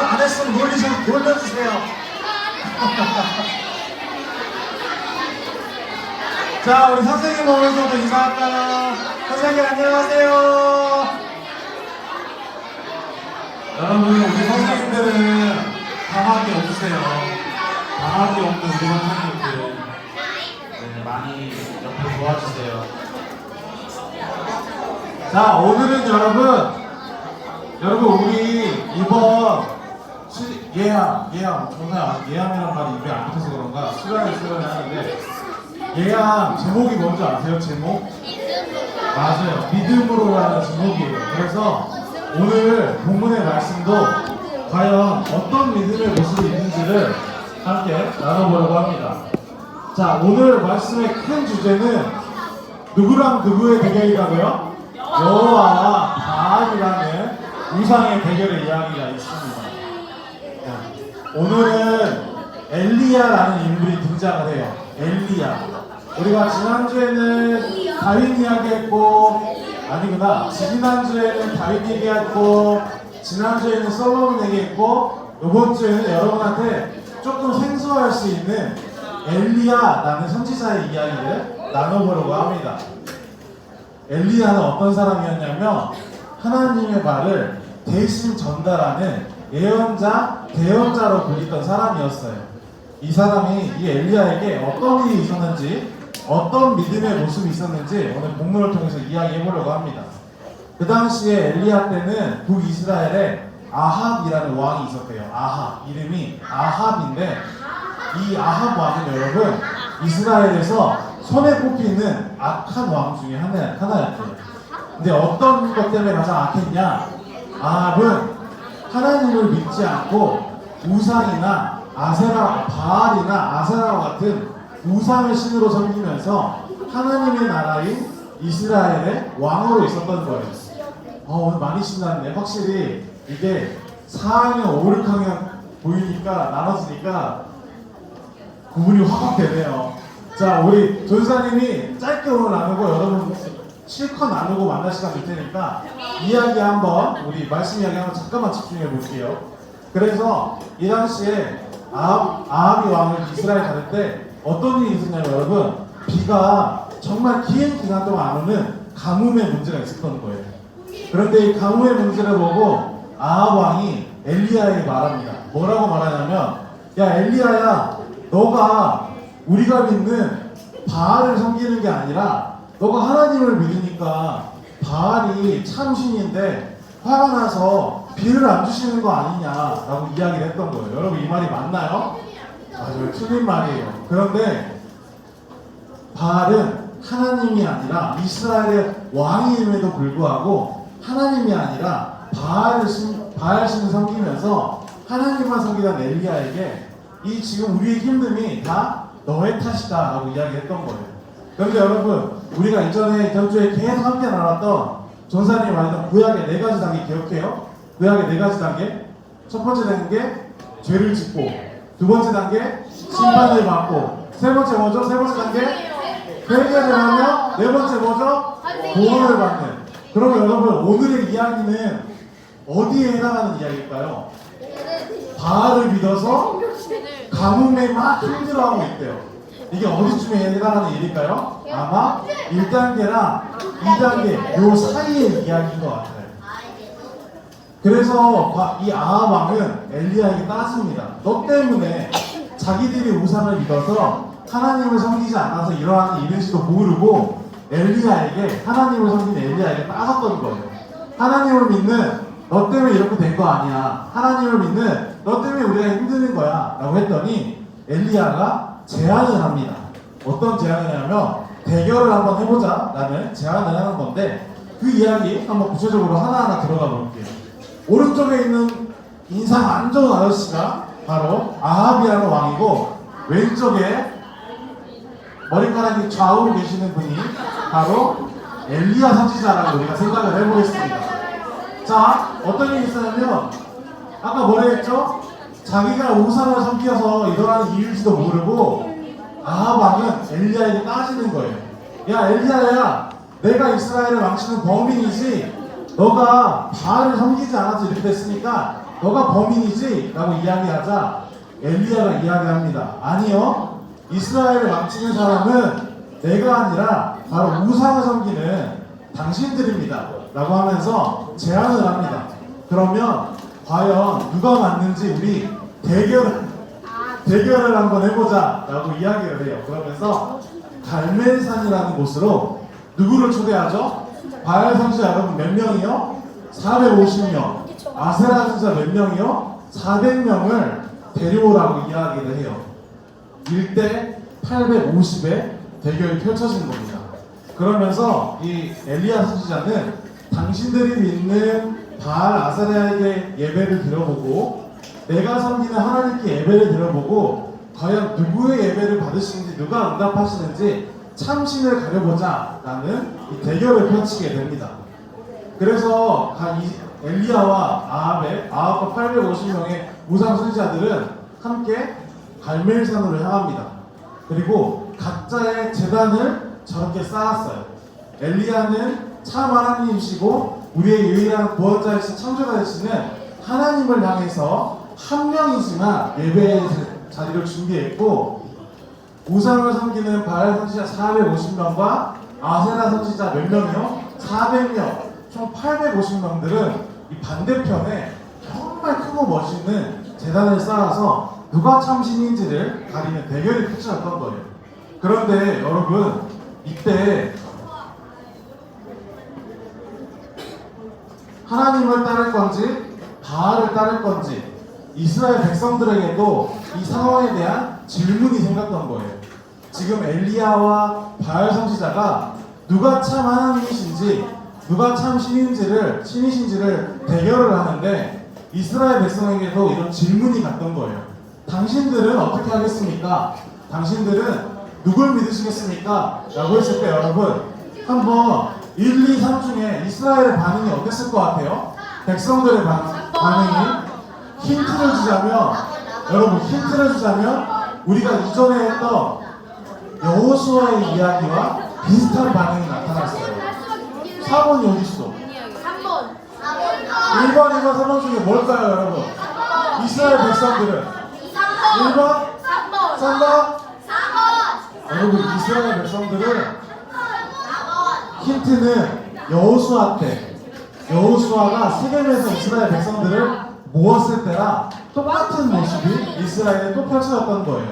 안 했으면 놀려주세요. 자, 우리 선생님 보면서도 인사할까요? 선생님 안녕하세요. 여러분, 우리 선생님들은 방학이 없으세요. 방학이 없는 우리 선생님들, 네, 많이 옆에 도와주세요. 자, 오늘은 여러분 우리 이번 예암 정말 아직 예암이란 말이 입에 안 붙어서 그런가 수련을 하는데, 예암 제목이 뭔지 아세요? 제목? 맞아요, 믿음으로라는 제목이에요. 그래서 오늘 본문의 말씀도 과연 어떤 믿음의 모습이 있는지를 함께 나눠보려고 합니다. 자, 오늘 말씀의 큰 주제는 누구랑 누구의 대결이라고요? 여호와와 바알이라는 우상의 대결의 이야기가 있습니다. 자, 오늘은 엘리야라는 인물이 등장을 해요. 엘리야. 우리가 지난주에는 다윗 이야기했고, 아니구나, 지난주에는 다윗 얘기했고, 지난주에는 솔로몬 얘기했고, 이번 주에는 여러분한테 조금 생소할 수 있는 엘리야라는 선지자의 이야기를 나눠보려고 합니다. 엘리야는 어떤 사람이었냐면 하나님의 말을 대신 전달하는 예언자, 대언자로 불리던 사람이었어요. 이 사람이 이 엘리야에게 어떤 일이 있었는지, 어떤 믿음의 모습이 있었는지 오늘 본문을 통해서 이야기해 보려고 합니다. 그 당시에 엘리야 때는 북이스라엘에 아합이라는 왕이 있었대요. 아합, 이름이 아합인데, 이 아합 왕은 여러분 이스라엘에서 손에 꼽히는 악한 왕 중에 하나였대요. 근데 어떤 것 때문에 가장 악했냐? 아합은 하나님을 믿지 않고 우상이나 아세라, 바알이나 아세라와 같은 우상의 신으로 섬기면서 하나님의 나라인 이스라엘의 왕으로 있었던 거예요. 오늘 많이 신났네. 확실히 이게 4학년, 5, 6학년 보이니까, 나눠지니까 구분이 확 되네요. 자, 우리 전사님이 짧게 오늘 나누고 여러분 실컷 나누고 만날 시간 줄 테니까 이야기 한번, 우리 말씀 이야기 한번 잠깐만 집중해 볼게요. 그래서 이 당시에 아합이 왕을 이스라엘 가를 때 어떤 일이 있었냐면 여러분, 비가 정말 긴 기간 동안 안 오는 가뭄의 문제가 있었던 거예요. 그런데 이 가뭄의 문제를 보고 아합 왕이 엘리야에게 말합니다. 뭐라고 말하냐면, 야 엘리야야, 너가 우리가 믿는 바알을 섬기는 게 아니라 너가 하나님을 믿으니까 바알이 참신인데 화가 나서 비를 안 주시는 거 아니냐라고 이야기를 했던 거예요. 여러분, 이 말이 맞나요? 맞아요, 틀린 말이에요. 그런데 바알은 하나님이 아니라 이스라엘의 왕임에도 불구하고 하나님이 아니라 바알 신을 섬기면서 하나님만 섬기던 엘리야에게 이 지금 우리의 힘듦이 다 너의 탓이다 라고 이야기했던 거예요. 그런데 여러분, 우리가 이전 주에 계속 함께 나눴던 전사님이 말했던 구약의 4가지 단계 기억해요? 구약의 4가지 단계. 첫 번째 단계, 죄를 짓고, 두 번째 단계, 심판을 받고, 세 번째 뭐죠? 세 번째 단계, 회개를 하며, 네 번째 뭐죠? 구원을 받는. 그러면 여러분, 오늘의 이야기는 어디에 해당하는 이야기일까요? 바알을 믿어서 가뭄에 막 힘들어하고 있대요. 이게 어디쯤에 해당하는 일일까요? 아마 1단계랑 2단계 요 사이의 이야기인 것 같아요. 그래서 이 아합 왕은 엘리야에게 따집니다. 너 때문에 자기들이 우상을 믿어서 하나님을 섬기지 않아서 일어나는 일인지도 모르고 엘리야에게, 하나님을 섬기는 엘리야에게 따졌던 거예요. 하나님을 믿는 너 때문에 이렇게 된 거 아니야. 하나님을 믿는 너 때문에 우리가 힘드는 거야 라고 했더니 엘리야가 제안을 합니다. 어떤 제안을 하냐면, 대결을 한번 해보자 라는 제안을 하는 건데, 그 이야기 한번 구체적으로 하나하나 들어가 볼게요. 오른쪽에 있는 인상 안 좋은 아저씨가 바로 아합이라는 왕이고, 왼쪽에 머리카락이 좌우로 계시는 분이 바로 엘리야 선지자라고 우리가 생각을 해보겠습니다. 자, 어떤 일이 있었냐면, 아까 뭐라 했죠? 자기가 우상을 섬겨서 일어나는 일일지도 모르고 아합 왕은 엘리야에게 따지는 거예요. 야 엘리야야, 내가 이스라엘을 망치는 범인이지 너가 바알을 섬기지 않아서 이렇게 됐으니까 너가 범인이지? 라고 이야기하자 엘리야가 이야기합니다. 아니요, 이스라엘을 망치는 사람은 내가 아니라 바로 우상을 섬기는 당신들입니다 라고 하면서 제안을 합니다. 그러면 과연 누가 맞는지 우리 대결을 한번 해보자 라고 이야기를 해요. 그러면서 갈멜산이라는 곳으로 누구를 초대하죠? 바알 선지자 여러분 몇 명이요? 450명. 아세라 선지자 몇 명이요? 400명을 데려오라고 이야기를 해요. 1대 850의 대결이 펼쳐진 겁니다. 그러면서 이 엘리야 선지자는 당신들이 믿는 바알 아세라에게 예배를 드려보고 내가 섬기는 하나님께 예배를 드려보고 과연 누구의 예배를 받으시는지 누가 응답하시는지 참신을 가려보자 라는 이 대결을 펼치게 됩니다. 그래서 이 엘리야와 아합과 850명의 우상 선지자들은 함께 갈멜산으로 향합니다. 그리고 각자의 제단을 저렇게 쌓았어요. 엘리야는 참 하나님이시고 우리의 유일한 구원자이신 창조자이시는 하나님을 향해서 한 명이지만 예배의 자리를 준비했고 우상을 섬기는 바알 선지자 450명과 아세라 선지자 몇 명이요? 400명, 총 850명들은 이 반대편에 정말 크고 멋있는 제단을 쌓아서 누가 참신인지를 가리는 대결이 펼쳐졌던 거예요. 그런데 여러분, 이때 하나님을 따를 건지 바알을 따를 건지 이스라엘 백성들에게도 이 상황에 대한 질문이 생겼던 거예요. 지금 엘리야와 바알 선지자가 누가 참 하나님이신지 누가 참 신이신지를 대결을 하는데 이스라엘 백성에게도 이런 질문이 갔던 거예요. 당신들은 어떻게 하겠습니까? 당신들은 누굴 믿으시겠습니까? 라고 했을 때 여러분 한번 1, 2, 3 중에 이스라엘의 반응이 어땠을 것 같아요? 백성들의 반응이 힌트를 주자면 우리가 이전에 했던 여호수아의 이야기와 비슷한 반응이 나타났어요. 4번이 어디 있어? 3번. 1번, 2번, 3번 중에 뭘까요, 여러분? 이스라엘 백성들은 1번, 3번, 4번. 여러분 이스라엘 백성들은 힌트는 여호수아 때 여호수아가 세겜에서 이스라엘 백성들을 모았을 때랑 똑같은 모습이 이스라엘에 또 펼쳐졌던 거예요.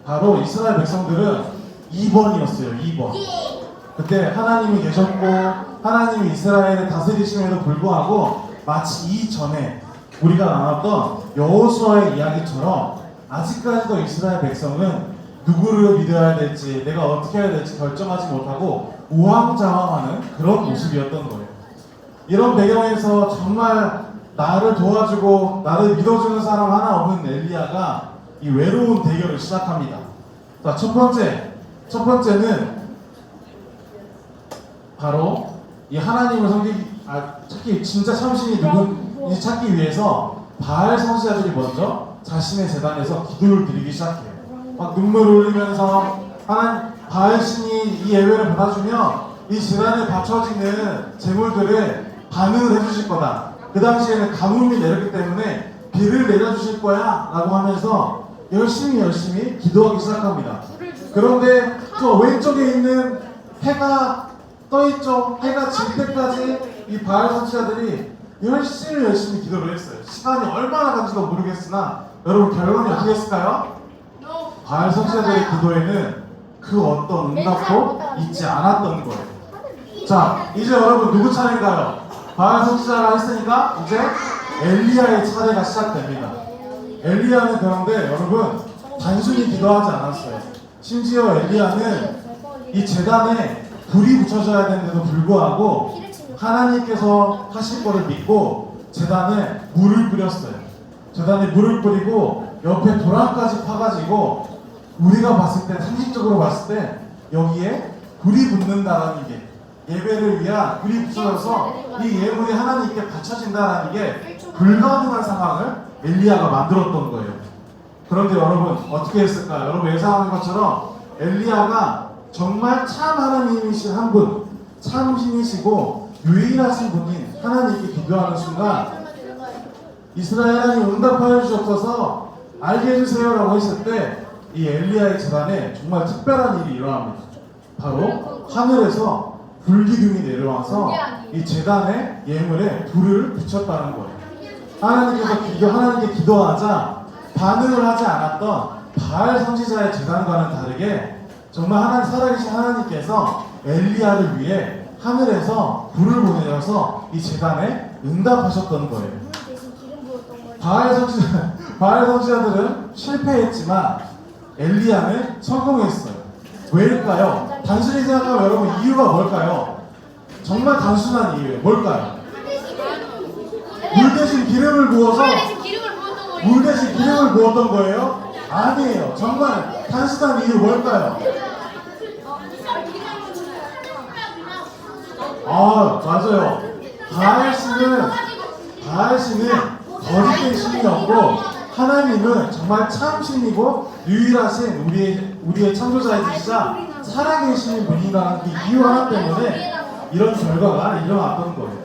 바로 이스라엘 백성들은 2번이었어요. 2번. 그때 하나님이 계셨고 하나님이 이스라엘을 다스리심에도 불구하고 마치 이전에 우리가 나눴던 여호수아의 이야기처럼 아직까지도 이스라엘 백성은 누구를 믿어야 될지 내가 어떻게 해야 될지 결정하지 못하고 우왕좌왕하는 그런 모습이었던 거예요. 이런 배경에서 정말 나를 도와주고 나를 믿어주는 사람 하나 없는 엘리야가 이 외로운 대결을 시작합니다. 자, 첫 번째는 바로 이 하나님을 찾기 진짜 참신이 누군지 찾기 위해서 바알 선지자들이 먼저 자신의 재단에서 기도를 드리기 시작해요. 막 눈물 흘리면서 바알 신이 이 예배를 받아주면 이 재단에 바쳐지는 제물들을 반응을 해주실 거다. 그 당시에는 가뭄이 내렸기 때문에 비를 내려주실 거야 라고 하면서 열심히 기도하기 시작합니다. 그런데 저 왼쪽에 있는 해가 떠있죠. 해가 질 때까지 이 바알 선지자들이 열심히 기도를 했어요. 시간이 얼마나 간지도 모르겠으나 여러분 결론이 어떻게 했을까요? 바알 선지자들의 기도에는 그 어떤 응답도 있지 않았던 거예요. 자, 이제 여러분 누구 차례인가요? 바알 선지자가 했으니까 이제 엘리야의 차례가 시작됩니다. 엘리야는 그런데 여러분 단순히 기도하지 않았어요. 심지어 엘리야는 이 제단에 불이 붙여져야 되는데도 불구하고 하나님께서 하실 거를 믿고 제단에 물을 뿌렸어요. 제단에 물을 뿌리고 옆에 도랑까지 파가지고 우리가 봤을 때 상식적으로 봤을 때 여기에 불이 붙는다라는 게 예배를 위한 불이 붙여져서 이 예물이 하나님께 바쳐진다라는 게 불가능한 상황을 엘리야가 만들었던 거예요. 그런데 여러분 어떻게 했을까요? 여러분 예상한 것처럼 엘리야가 정말 참 하나님이신 한 분, 참신이시고 유일하신 분인 하나님께 기도하는 순간 이스라엘 하나님 응답하여 주셔서 알게 해주세요라고 했을 때 이 엘리야의 재단에 정말 특별한 일이 일어납니다. 바로 하늘에서 불기둥이 내려와서 이 재단의 예물에 불을 붙였다는 거예요. 하나님께 기도하자 반응을 하지 않았던 바알 선지자의 재단과는 다르게 정말 살아계신 하나님께서 엘리야를 위해 하늘에서 불을 보내셔서 이 재단에 응답하셨던 거예요. 바알 선지자들은 실패했지만 엘리야는 성공했어요. 왜일까요? 단순히 생각하면 여러분 이유가 뭘까요? 정말 단순한 이유예요. 뭘까요? 물 대신 기름을 부어서 물 대신 기름을 부었던 거예요? 아니에요. 정말 단순한 이유 뭘까요? 아 맞아요. 바알 씨는 거짓된 신이었고 하나님은 정말 참 신이고 유일하신 우리의 창조자이시자 살아계신 분이라는 그 이유 하나 때문에 이런 결과가 일어났던 거예요.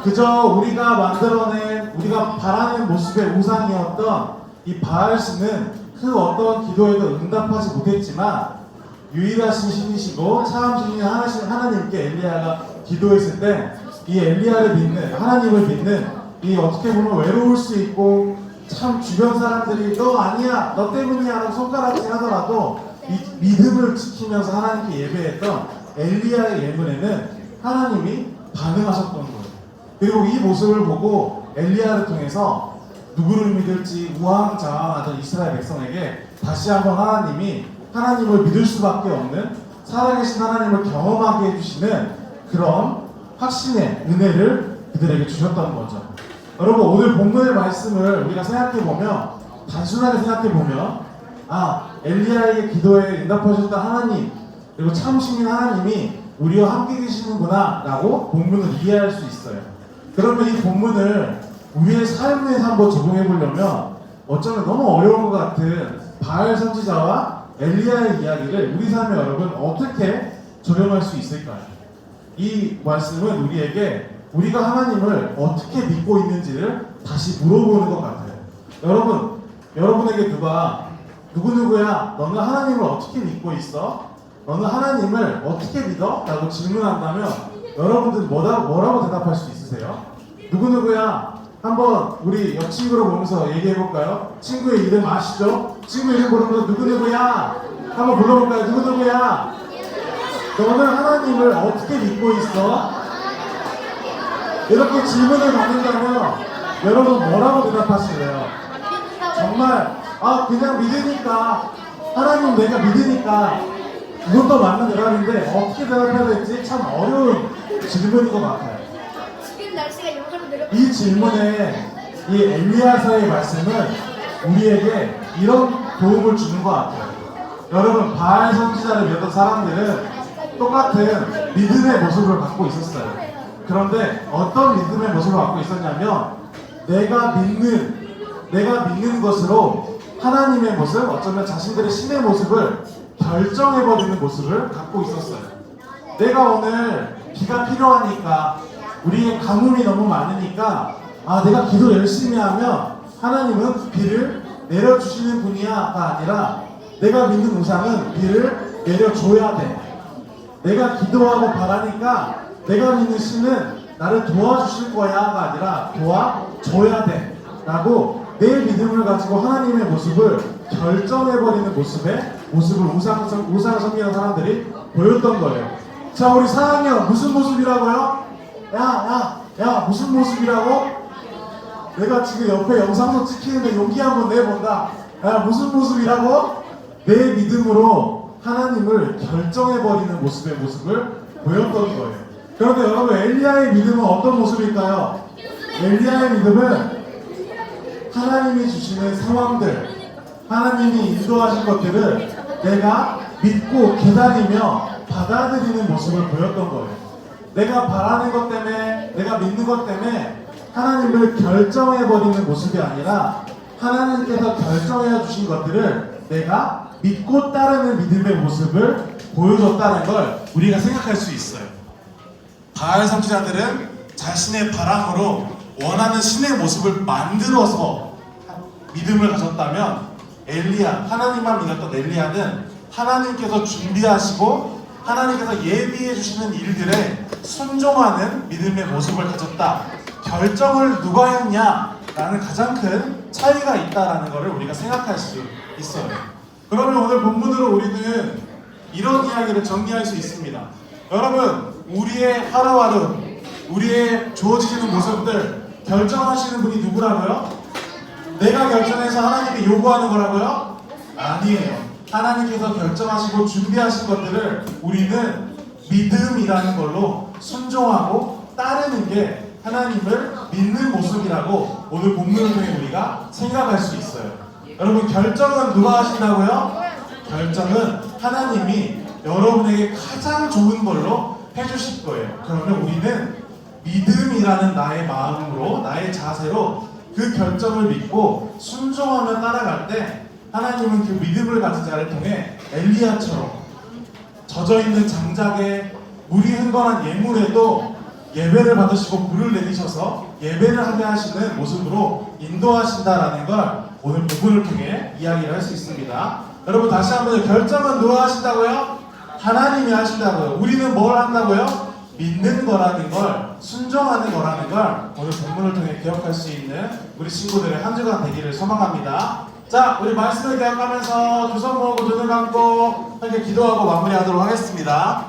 그저 우리가 바라는 모습의 우상이었던 이 바알 씨는 그 어떤 기도에도 응답하지 못했지만 유일하신 신이시고 참 신인 하나님께 엘리야가 기도했을 때 이 엘리야를 믿는 하나님을 믿는 이 어떻게 보면 외로울 수 있고 참 주변 사람들이 너 아니야 너 때문이야 라고 손가락질 하더라도 이 믿음을 지키면서 하나님께 예배했던 엘리야의 예물에는 하나님이 반응하셨던 거예요. 그리고 이 모습을 보고 엘리야를 통해서 누구를 믿을지 우왕좌왕하던 이스라엘 백성에게 다시 한번 하나님이 하나님을 믿을 수밖에 없는 살아계신 하나님을 경험하게 해주시는 그런 확신의 은혜를 그들에게 주셨던 거죠. 여러분 오늘 본문의 말씀을 우리가 생각해보면 단순하게 생각해보면 엘리야에게 기도에 응답하셨던 하나님 그리고 참신인 하나님이 우리와 함께 계시는구나 라고 본문을 이해할 수 있어요. 그러면 이 본문을 우리의 삶에서 한번 적용해 보려면 어쩌면 너무 어려운 것 같은 바알 선지자와 엘리야의 이야기를 우리 삶에 여러분 어떻게 적용할 수 있을까요? 이 말씀은 우리에게 우리가 하나님을 어떻게 믿고 있는지를 다시 물어보는 것 같아요. 여러분에게 누구누구야 너는 하나님을 어떻게 믿고 있어? 너는 하나님을 어떻게 믿어? 라고 질문한다면 여러분들 뭐라고 대답할 수 있으세요? 누구누구야 한번 우리 옆 친구를 보면서 얘기해볼까요? 친구의 이름 아시죠? 친구 이름 부르면서 누구누구야 한번 불러볼까요? 누구누구야 너는 하나님을 어떻게 믿고 있어? 이렇게 질문을 받는다면 여러분 뭐라고 대답하실래요? 정말 그냥 믿으니까 하나님 내가 믿으니까 그것도 맞는 대답인데 어떻게 대답해야 될지 참 어려운 질문인 것 같아요. 이 질문에 이 엘리야서의 말씀은 우리에게 이런 도움을 주는 것 같아요. 여러분 바알 선지자를 믿었던 사람들은 똑같은 믿음의 모습을 갖고 있었어요. 그런데 어떤 믿음의 모습을 갖고 있었냐면 내가 믿는 것으로 하나님의 모습, 어쩌면 자신들의 신의 모습을 결정해버리는 모습을 갖고 있었어요. 내가 오늘 비가 필요하니까 우리의 가뭄이 너무 많으니까 내가 기도 열심히 하면 하나님은 비를 내려주시는 분이야가 아니라 내가 믿는 우상은 비를 내려줘야 돼. 내가 기도하고 바라니까 내가 믿는 신은 나를 도와주실 거야가 아니라 도와줘야 돼 라고 내 믿음을 가지고 하나님의 모습을 결정해버리는 모습을 우상을 섬기는 사람들이 보였던 거예요. 자 우리 4학년 무슨 모습이라고요? 야 무슨 모습이라고? 내가 지금 옆에 영상도 찍히는데 용기 한번 내본다. 야 무슨 모습이라고? 내 믿음으로 하나님을 결정해버리는 모습을 보였던 거예요. 그런데 여러분 엘리야의 믿음은 어떤 모습일까요? 엘리야의 믿음은 하나님이 주시는 상황들, 하나님이 인도하신 것들을 내가 믿고 기다리며 받아들이는 모습을 보였던 거예요. 내가 바라는 것 때문에, 내가 믿는 것 때문에 하나님을 결정해버리는 모습이 아니라 하나님께서 결정해 주신 것들을 내가 믿고 따르는 믿음의 모습을 보여줬다는 걸 우리가 생각할 수 있어요. 바알 선지자들은 자신의 바람으로 원하는 신의 모습을 만들어서 믿음을 가졌다면 엘리야, 하나님만 믿었던 엘리야는 하나님께서 준비하시고 하나님께서 예비해 주시는 일들에 순종하는 믿음의 모습을 가졌다. 결정을 누가 했냐라는 가장 큰 차이가 있다라는 것을 우리가 생각할 수 있어요. 그러면 오늘 본문으로 우리는 이런 이야기를 정리할 수 있습니다. 여러분, 우리의 하루하루, 우리의 주어지는 모습들 결정하시는 분이 누구라고요? 내가 결정해서 하나님이 요구하는 거라고요? 아니에요. 하나님께서 결정하시고 준비하신 것들을 우리는 믿음이라는 걸로 순종하고 따르는 게 하나님을 믿는 모습이라고 오늘 본문을 통해 우리가 생각할 수 있어요. 여러분, 결정은 누가 하신다고요? 결정은 하나님이 여러분에게 가장 좋은 걸로 해주실 거예요. 그러면 우리는 믿음이라는 나의 마음으로, 나의 자세로 그 결정을 믿고 순종하며 따라갈 때 하나님은 그 믿음을 가진 자를 통해 엘리야처럼 젖어있는 장작에 물이 흥건한 예물에도 예배를 받으시고 불을 내리셔서 예배를 하게 하시는 모습으로 인도하신다라는 걸 오늘 부분을 통해 이야기를 할 수 있습니다. 여러분, 다시 한번 결정은 누가 하신다고요? 하나님이 하신다고요. 우리는 뭘 한다고요? 믿는 거라는 걸, 순종하는 거라는 걸 오늘 본문을 통해 기억할 수 있는 우리 친구들의 한 주간 되기를 소망합니다. 자, 우리 말씀을 기억하면서 두 손 모으고 눈을 감고 함께 기도하고 마무리하도록 하겠습니다.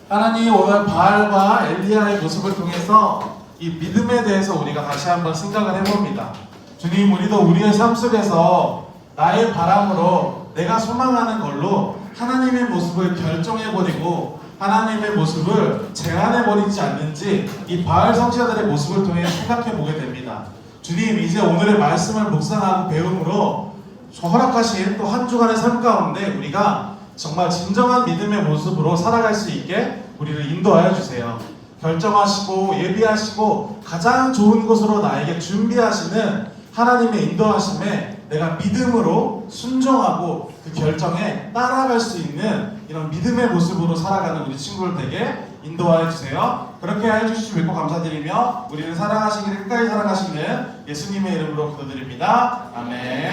하나님, 오늘 바알과 엘리야의 모습을 통해서 이 믿음에 대해서 우리가 다시 한번 생각을 해봅니다. 주님, 우리도 우리의 삶 속에서 나의 바람으로 내가 소망하는 걸로 하나님의 모습을 결정해버리고 하나님의 모습을 제한해버리지 않는지 이 바알 선지자들의 모습을 통해 생각해보게 됩니다. 주님, 이제 오늘의 말씀을 묵상하고 배움으로 허락하신 또 한 주간의 삶 가운데 우리가 정말 진정한 믿음의 모습으로 살아갈 수 있게 우리를 인도하여 주세요. 결정하시고 예비하시고 가장 좋은 곳으로 나에게 준비하시는 하나님의 인도하심에 내가 믿음으로 순종하고 그 결정에 따라갈 수 있는 이런 믿음의 모습으로 살아가는 우리 친구들 되게 인도하여 주세요. 그렇게 해주시지 믿고 감사드리며 우리를 사랑하시기를 끝까지 사랑하시는 예수님의 이름으로 기도드립니다. 아멘.